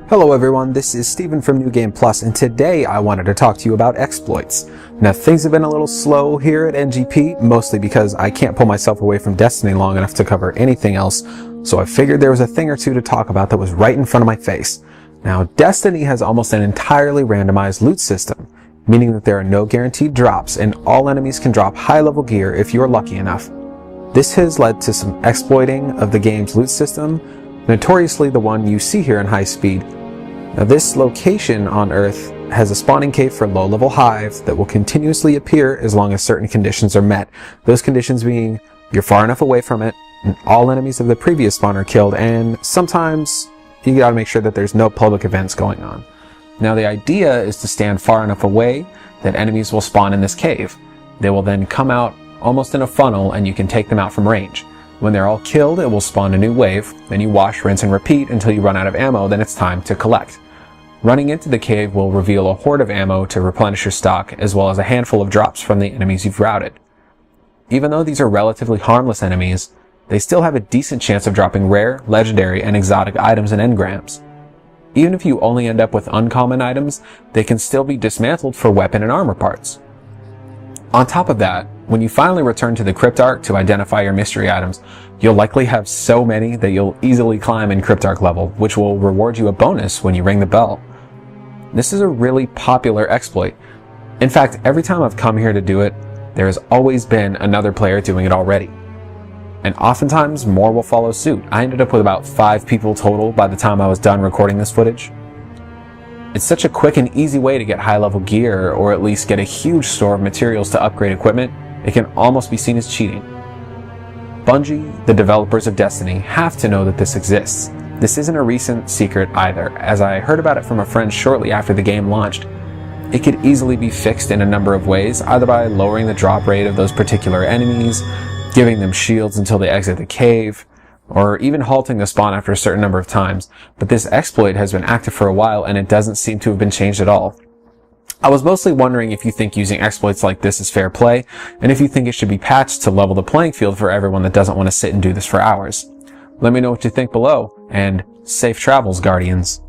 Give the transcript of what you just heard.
Hello everyone, this is Steven from New Game Plus, and today I wanted to talk to you about exploits. Now things have been a little slow here at NGP, mostly because I can't pull myself away from Destiny long enough to cover anything else, so I figured there was a thing or two to talk about that was right in front of my face. Now Destiny has almost an entirely randomized loot system, meaning that there are no guaranteed drops and all enemies can drop high level gear if you are lucky enough. This has led to some exploiting of the game's loot system, notoriously the one you see here in High Speed. Now this location on Earth has a spawning cave for low-level hive that will continuously appear as long as certain conditions are met. Those conditions being you're far enough away from it, and all enemies of the previous spawn are killed, and sometimes you gotta make sure that there's no public events going on. Now the idea is to stand far enough away that enemies will spawn in this cave. They will then come out almost in a funnel and you can take them out from range. When they're all killed, it will spawn a new wave, then you wash, rinse, and repeat until you run out of ammo, then it's time to collect. Running into the cave will reveal a horde of ammo to replenish your stock, as well as a handful of drops from the enemies you've routed. Even though these are relatively harmless enemies, they still have a decent chance of dropping rare, legendary, and exotic items and engrams. Even if you only end up with uncommon items, they can still be dismantled for weapon and armor parts. On top of that, when you finally return to the Cryptarch to identify your mystery items, you'll likely have so many that you'll easily climb in Cryptarch level, which will reward you a bonus when you ring the bell. This is a really popular exploit. In fact, every time I've come here to do it, there has always been another player doing it already. And oftentimes more will follow suit. I ended up with about 5 people total by the time I was done recording this footage. It's such a quick and easy way to get high-level gear, or at least get a huge store of materials to upgrade equipment. It can almost be seen as cheating. Bungie, the developers of Destiny, have to know that this exists. This isn't a recent secret either, as I heard about it from a friend shortly after the game launched. It could easily be fixed in a number of ways, either by lowering the drop rate of those particular enemies, giving them shields until they exit the cave, or even halting the spawn after a certain number of times, but this exploit has been active for a while and it doesn't seem to have been changed at all. I was mostly wondering if you think using exploits like this is fair play, and if you think it should be patched to level the playing field for everyone that doesn't want to sit and do this for hours. Let me know what you think below, and safe travels, Guardians.